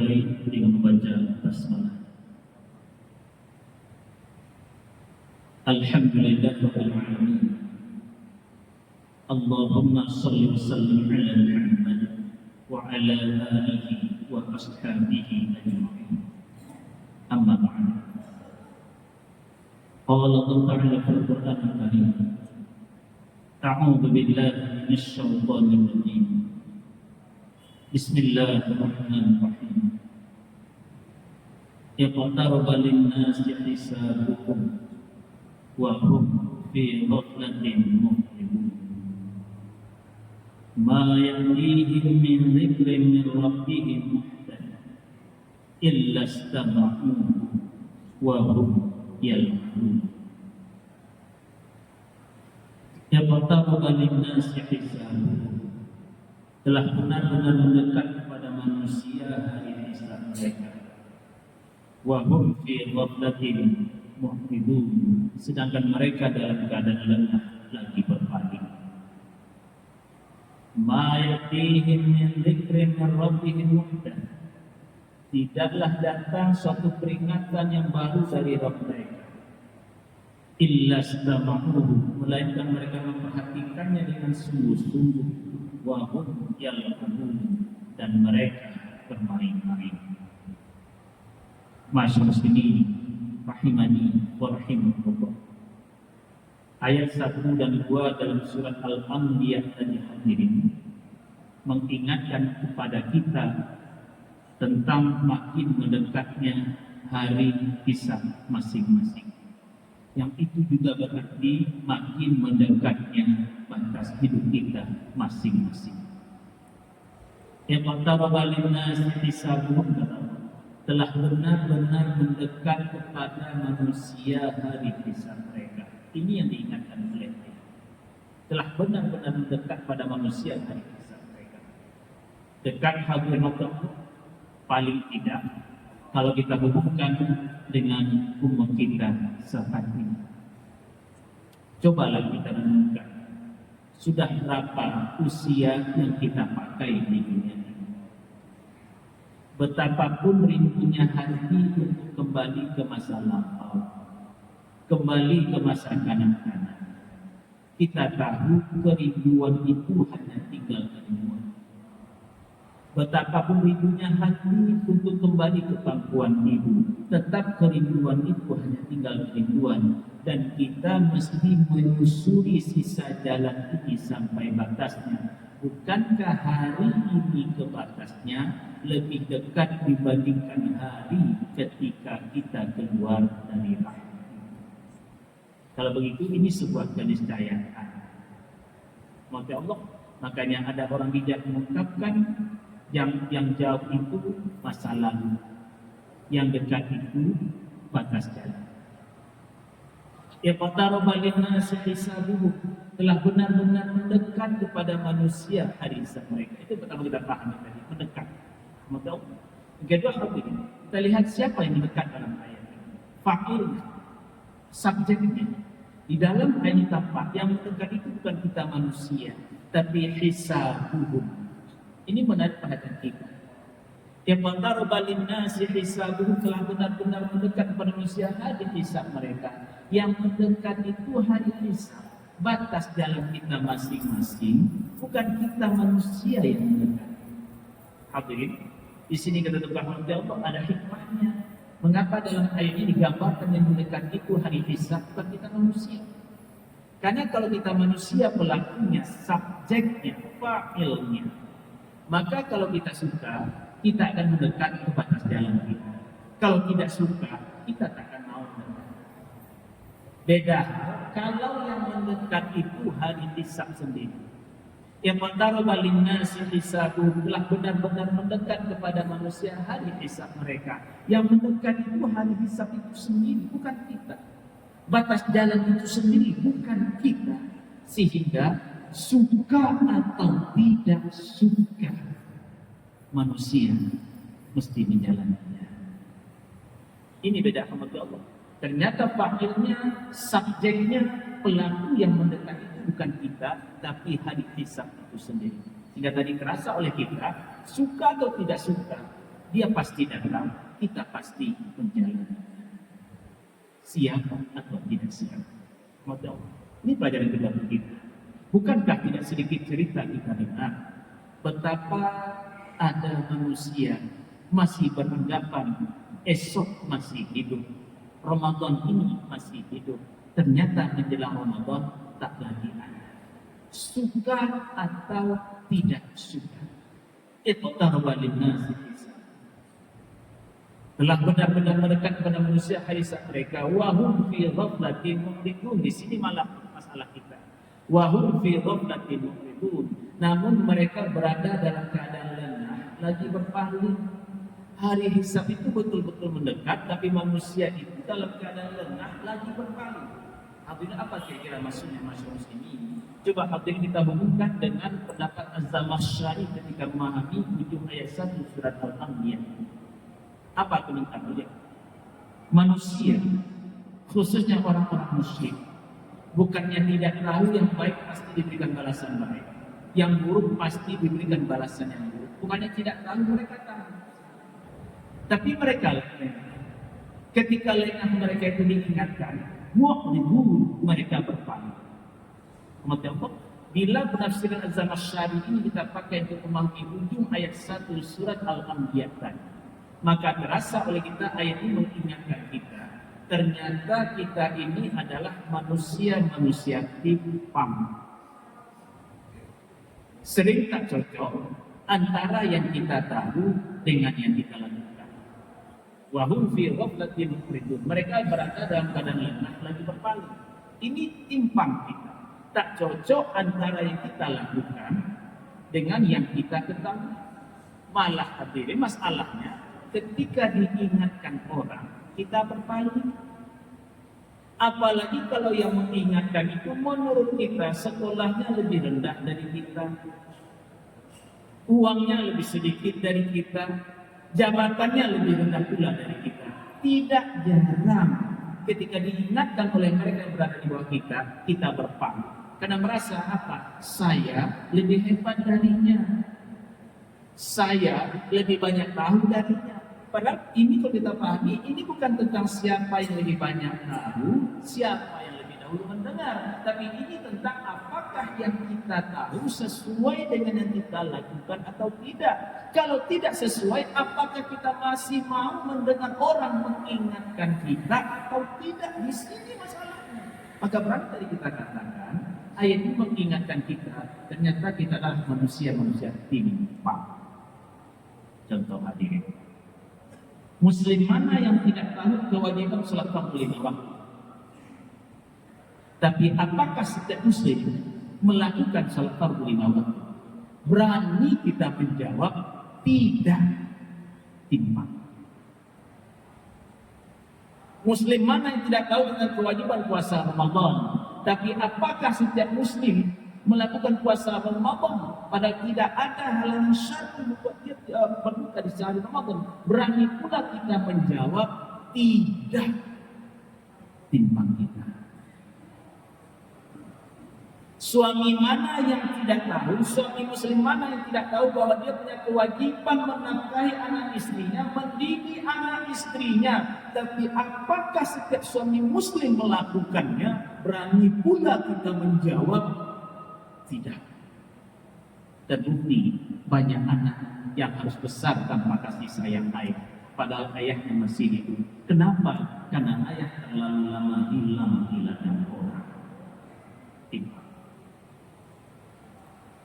mulai dengan membaca basmalah. Alhamdulillahirabbil alamin. Allahumma shalli wa sallim ala Muhammad wa ala alihi wa ashabihi ajma'in. Amma ba'd. Qala Allah ta'ala fil Qur'anil Karim. A'udzu billahi minasy syaithanir rajim. Bismillahirrahmanirrahim. Iqtaraba lin-nasi hisabuhum wa hum fi ghaflatin mu'ridun. Ma ya'tihim min dzikrin min rabbihim muhdath illa istama'uhu wa hum yal'abun. Iqtaraba lin-nasi hisabuhum, telah benar-benar mendekat kepada manusia hari hisab mereka. Wa hum fi ghaflatin mu'ridun, sedangkan mereka dalam keadaan lengah lagi berpaling. Ma yatihim min dzikrin min rabbihim muhdath, tidaklah datang suatu peringatan yang baru dari Rabb mereka. Illa istama'uhu, melainkan mereka memperhatikannya dengan sungguh-sungguh. Wa hum yal'abun, dan mereka bermain-main. Masyaallah muslimin rahimani wa rahimakumullah. Ayat 1 dan 2 dalam surat Al-Anbiya tadi hadirin mengingatkan kepada kita tentang makin mendekatnya hari hisab masing-masing. Yang itu juga berarti makin mendekatnya batas hidup kita masing-masing. Iqtaraba lin-nasi hisabuhum, telah benar-benar mendekat kepada manusia hari hisab mereka. Ini yang diingatkan oleh Allah. Telah benar-benar mendekat pada manusia hari hisab mereka. Dekat hadirat paling tidak kalau kita hubungkan dengan umur kita saat ini. Cobalah kita renungkan, sudah berapa usia yang kita pakai di dunia ini? Betapapun rindunya hati untuk kembali ke masa lampau, kembali ke masa kanak-kanak, kita tahu kerinduan itu hanya tinggal kerinduan. Betapapun rindunya hati untuk kembali ke pangkuan ibu, tetap kerinduan itu hanya tinggal kerinduan. Dan kita mesti menyusuri sisa jalan ini sampai batasnya. Bukankah hari ini ke batasnya lebih dekat dibandingkan hari ketika kita keluar dari rahim? Kalau begitu, ini sebuah keniscayaan. Maka Allah, makanya ada orang bijak mengungkapkan yang jauh itu masa lalu, yang dekat itu batas jalan. Iqtaraba lin-nasi hisabuhum, telah benar-benar mendekat kepada manusia hari hisab mereka. Itu pertama kita pahami tadi, mendekat. Maka kedua hadirin, kita lihat siapa yang mendekat dalam ayat ini. Fa'ilnya, subjeknya. Di dalam ayat tampak yang mendekat itu bukan kita manusia, tapi hisabuhum. Ini menarik perhatian kita. Iqtaraba lin-nasi hisabuhum, telah benar-benar mendekat kepada manusia hari hisab mereka. Yang mendekat itu hari hisab, batas jalan kita masing-masing, bukan kita manusia yang mendekat. Hadirin, di sini kata Tuhan Allah ada hikmahnya. Mengapa dalam ayat ini digambarkan yang mendekat itu hari hisab, bukan kita manusia? Karena kalau kita manusia, pelakunya, subjeknya, fa'ilnya, maka kalau kita suka, kita akan mendekat ke batas jalan kita. Kalau tidak suka, kita tak akan mau mendekat. Beda kalau yang mendekat itu hari hisab sendiri. Yang iqtaraba lin-nasi hisabuhum, telah benar-benar mendekat kepada manusia hari hisab mereka. Yang mendekat itu hari hisab itu sendiri, bukan kita. Batas jalan itu sendiri, bukan kita. Sehingga suka atau tidak suka, manusia mesti menjalaninya. Ini beda sama Allah. Ternyata fa'ilnya, subjeknya, pelaku yang mendekat itu bukan kita, tapi hari hisab itu sendiri. Sehingga tadi terasa oleh kita, suka atau tidak suka, Dia pasti datang, kita pasti menjalani. Siapa atau tidak siapa? Mau tahu? Ini pelajaran kedua kita. Bukankah tidak sedikit cerita kita dengar betapa ada manusia masih beranggapan esok masih hidup, Ramadan ini masih hidup. Ternyata menjelang Ramadan tak lagi ada. Suka atau tidak suka. Itu tarbalin nasi. Telah benar-benar mendekat kepada manusia harisat mereka. Wahum fi ghaflatin mu'ridun. Di sini malah masalah kita. Wahum fi ghaflatin mu'ridun. Namun mereka berada dalam keadaan lengah, lagi berpaling. Hari hisab itu betul-betul mendekat, tapi manusia itu dalam keadaan lengah, lagi berpaling. Hadirin, apa kira-kira maksudnya masyarakat ini? Coba hadirin kita hubungkan dengan pendapat Az-Zamakhsyari ketika memahami ujung ayat 1 surat Al-Anbiya. Apa komentar beliau? Manusia, khususnya orang-orang musyrik, bukannya tidak tahu yang baik pasti diberikan balasan baik, yang buruk pasti diberikan balasan yang buruk. Bukannya tidak tahu, mereka tahu. Tapi mereka ketika lengah mereka itu diingatkan, mu'ridun, mereka berpaling. Bila penafsiran Az-Zamakhsyari ini kita pakai untuk memahami ujung ayat 1 surat Al-Anbiya tadi, maka terasa oleh kita ayat ini mengingatkan kita, ternyata kita ini adalah manusia-manusia timpang. Sering tak cocok antara yang kita tahu dengan yang kita lakukan. Wahum fi ghaflatin mu'ridun. Mereka berada dalam keadaan lengah, lagi berpaling. Ini timpang kita. Tak cocok antara yang kita lakukan dengan yang kita ketahui. Malah hadirin, masalahnya ketika diingatkan orang, kita berpaling. Apalagi kalau yang mengingatkan itu menurut kita sekolahnya lebih rendah dari kita, uangnya lebih sedikit dari kita, jabatannya lebih rendah pula dari kita. Tidak jarang ketika diingatkan oleh mereka yang berada di bawah kita, kita berpaling. Karena merasa apa? Saya lebih hebat darinya, saya lebih banyak tahu darinya. Padahal ini kalau kita pahami, ini bukan tentang siapa yang lebih banyak tahu, siapa yang lebih dahulu mendengar, tapi ini tentang apakah yang kita tahu sesuai dengan yang kita lakukan atau tidak. Kalau tidak sesuai, apakah kita masih mau mendengar orang mengingatkan kita atau tidak? Di sini masalahnya. Maka berarti tadi kita katakan, ayat ini mengingatkan kita, ternyata kita adalah manusia-manusia timpang. Contoh hadirin, Muslim mana yang tidak tahu kewajiban sholat fardu 5 waktu? Tapi apakah setiap Muslim melakukan sholat fardu 5 waktu? Berani kita menjawab tidak, timpang. Muslim mana yang tidak tahu dengan kewajiban puasa Ramadan? Tapi apakah setiap Muslim melakukan puasa Ramadan padahal tidak ada halangan syar'i membuat dia berbuka di sehari Ramadan? Berani pula kita menjawab tidak, timbang kita. Suami mana yang tidak tahu, suami Muslim mana yang tidak tahu bahwa dia punya kewajiban menafkahi anak istrinya, mendidik anak istrinya, tapi apakah setiap suami Muslim melakukannya? Berani pula kita menjawab tidak. Terbukti banyak anak yang harus besar tanpa kasih sayang ayah, padahal ayahnya masih hidup. Kenapa? Karena ayah terlalu lama hilang di ladang orang.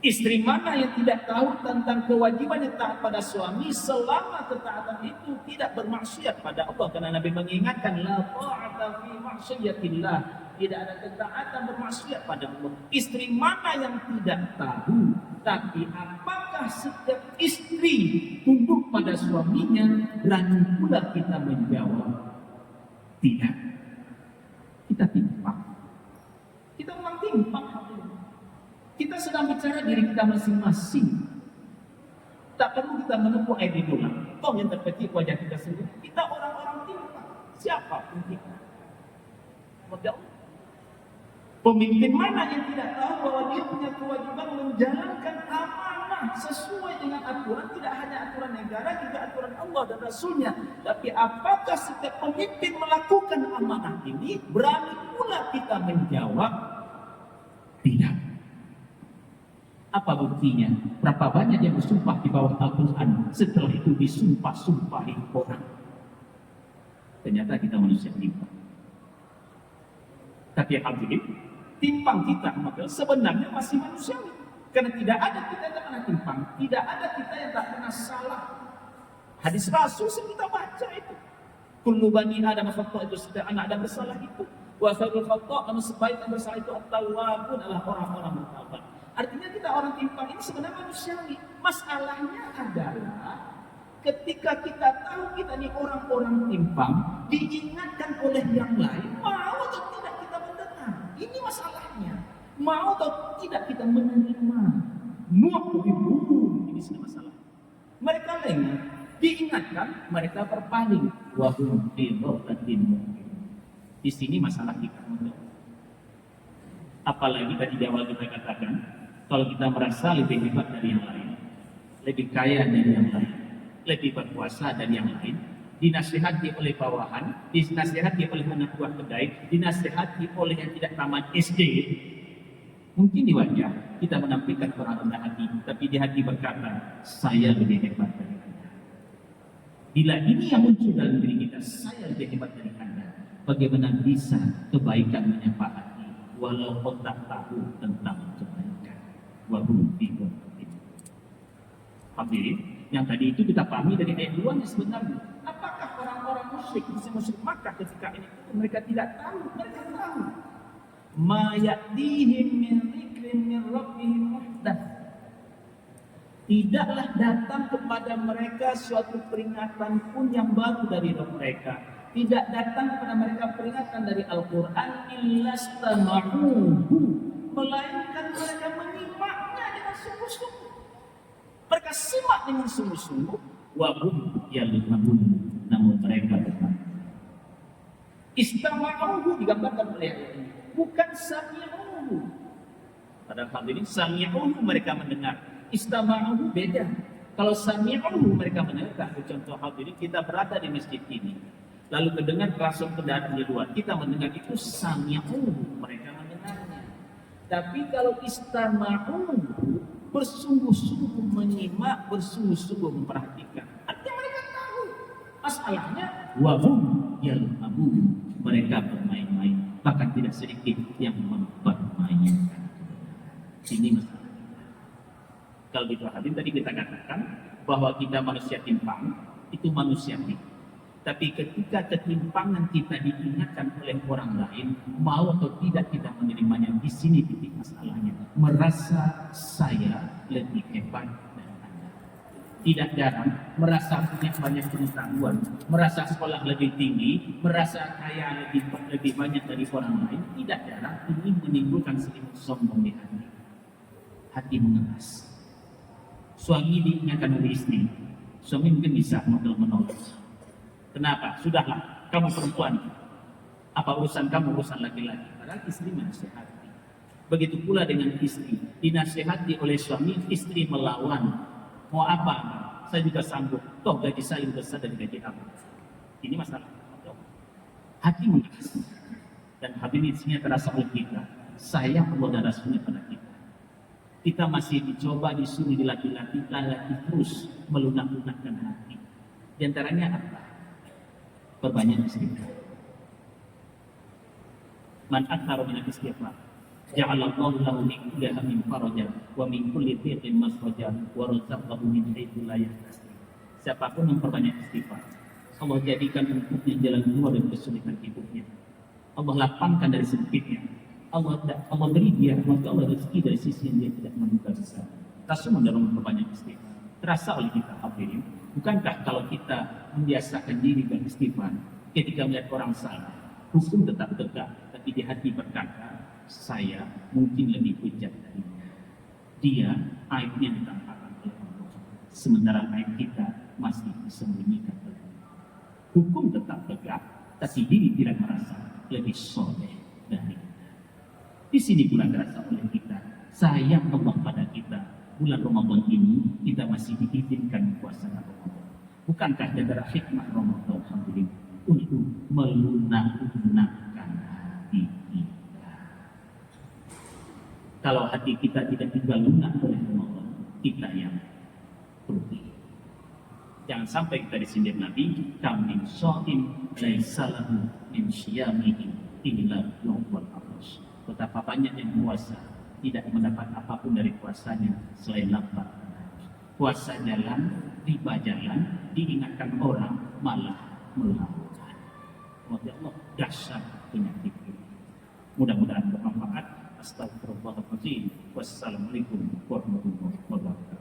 Istri mana yang tidak tahu tentang kewajiban yang taat pada suami selama ketaatan itu tidak bermaksiat pada Allah? Karena Nabi mengingatkan, la ta'ata fi ma'siyatillah, tidak ada ketaatan bermaksiat pada Allah. Istri mana yang tidak tahu, tapi apakah setiap istri tunduk pada suaminya? Berani pula kita menjawab tidak. Kita timpang. Kita memang timpang. Kita sedang bicara diri kita masing-masing. Tak perlu kita menempuh air di dolang. Toh yang terpetik wajah kita sendiri. Kita orang-orang timpang. Siapapun kita. Pemimpin mana yang tidak tahu bahwa dia punya kewajiban menjalankan amanah sesuai dengan aturan, tidak hanya aturan negara, juga aturan Allah dan Rasulnya. Tapi apakah setiap pemimpin melakukan amanah ini? Berani pula kita menjawab tidak. Apa buktinya? Berapa banyak yang bersumpah di bawah Al-Quran, setelah itu disumpah-sumpahi orang. Ternyata kita manusia timpang. Tapi alhamdulillah, timpang kita sebenarnya masih manusiawi. Karena tidak ada kita yang tak pernah timpang, tidak ada kita yang tak pernah salah. Hadis Rasul yang kita baca itu. Kullu bani Adam khata', itu setiap anak Adam bersalah itu. Wa khairul khata', namun sebaik yang bersalah itu at-tawwabun, adalah orang-orang bertaubat. Artinya kita orang timpang ini sebenarnya manusiawi. Masalahnya adalah ketika kita tahu kita ini orang-orang timpang, diingatkan oleh yang lain, mau atau tidak kita mendengar. Ini masalahnya. Mau atau tidak kita menerima. Nu'ibun, ini sudah masalah. Mereka lengah, diingatkan, mereka berpaling. Wahum fi Di sini masalah kita. Apalagi tadi di awal kita katakan, kalau kita merasa lebih hebat dari yang lain, lebih kaya dari yang lain, lebih berkuasa dari yang lain, dinasihati oleh bawahan, dinasihati oleh anak buah kedai, dinasihati oleh yang tidak tamat SD, mungkin di wajah kita menampilkan orang rendah hati, tapi di hati berkata, saya lebih hebat dari Anda. Bila ini yang muncul dalam diri kita, saya lebih hebat dari Anda, bagaimana bisa kebaikan menyapa hati, walau otak tahu tentang kebaikan. Wahum fi Alhamdulillah, yang tadi itu kita pahami dari ayat 2 sebenarnya. Apakah orang-orang musyrik, musyrik Makkah ketika ini mereka tidak tahu? Mereka tahu. Ma ya'tihim min dzikrin min rabbihim muhdath. Tidaklah datang kepada mereka suatu peringatan pun yang baru dari Rabb mereka. Tidak datang kepada mereka peringatan dari Al-Quran illastama'uhu, melainkan mereka menyimaknya dengan sungguh-sungguh. Mereka simak dengan sungguh-sungguh. Wahum yal'abun, namun mereka berkata. Istama'uhu digambarkan oleh ayat ini, bukan sami'uhu. Pada hal ini sami'uhu mereka mendengar, istama'uhu beda. Kalau sami'uhu mereka mendengar, contoh hal ini kita berada di masjid ini, lalu mendengar kerasukan kendaraan di luar, kita mendengar itu sami'uhu, mereka mendengarnya. Tapi kalau istama'uhu, bersungguh-sungguh menyimak, bersungguh-sungguh memperhatikan, artinya mereka tahu. Masalahnya wahum yal'abun, mereka bermain-main, bahkan tidak sedikit yang mempermainkan. Ini masalah kita. Kalau diperhatikan tadi kita katakan bahwa kita manusia timpang, itu manusiawi. Tapi ketika ketimpangan kita diingatkan oleh orang lain, mau atau tidak kita menerimanya, di sini titik masalahnya. Merasa saya lebih hebat dari Anda. Tidak jarang merasa punya banyak pengetahuan, merasa sekolah lebih tinggi, merasa kaya lebih banyak dari orang lain. Tidak jarang ini menimbulkan selimut sombong di hati. Hati mengeras. Suami diingatkan oleh istri, suami mungkin bisa menolak. Kenapa? Sudahlah, kamu perempuan. Apa urusan kamu, urusan laki-laki? Padahal istri menasihati. Begitu pula dengan istri, dinasihati oleh suami, istri melawan. Mau apa? Saya juga sanggup. Toh gaji saya lebih besar dari gaji kamu. Ini masalah. Hati mengeras. Dan hadirin sini terasa oleh kita. Sayang Allah dan Rasulnya pada kita. Kita masih dicoba, disuruh laki-laki terus melunak-lunakkan hati. Di antaranya apa? Perbanyak istighfar. Man akthara min istighfar, ja'alallahu lahu min kulli hammin farajan wa min kulli dhiqin makhrajan wa razaqahu min haitsu la yahtasib. Siapapun yang perbanyak istighfar, Allah jadikan untuknya jalan keluar dari kesulitan hidupnya. Allah lapangkan dari sempitnya. Allah beri dia, maka Allah rezeki dari sisi yang dia tidak membuka besar. Kita semua dalam memperbanyak istighfar. Terasa oleh kita hadirin. Bukankah kalau kita membiasakan diri beristighfar, ketika melihat orang salah, hukum tetap tegak, tapi di hati berkata, saya mungkin lebih hujat darinya. Dia aibnya ditampakkan oleh Allah, sementara aib kita masih disembunyikan oleh Allah. Hukum tetap tegak, tapi diri tidak merasa lebih soleh dari kita. Di sini pula terasa oleh kita sayang Allah pada kita. Bulan Ramadan ini kita masih diizinkan puasa Ramadan. Bukankah negara hikmah Ramadan alhamdulillah untuk melunak-lunakkan hati kita. Kalau hati kita tidak juga lunak oleh Ramadan, kita yang rugi. Jangan sampai kita disindir Nabi, kami shaim laisa lahu min syiyamihi illa yawmul afras. Betapa banyak yang puasa tidak mendapat apapun dari puasanya selain lapar. Puasa jalan, riba jalan, diingatkan orang malah melakukan. Ya Allah, dahsyat penyakit ini. Mudah-mudahan bermanfaat. Astagfirullahaladzim. Wassalamualaikum warahmatullahi wabarakatuh.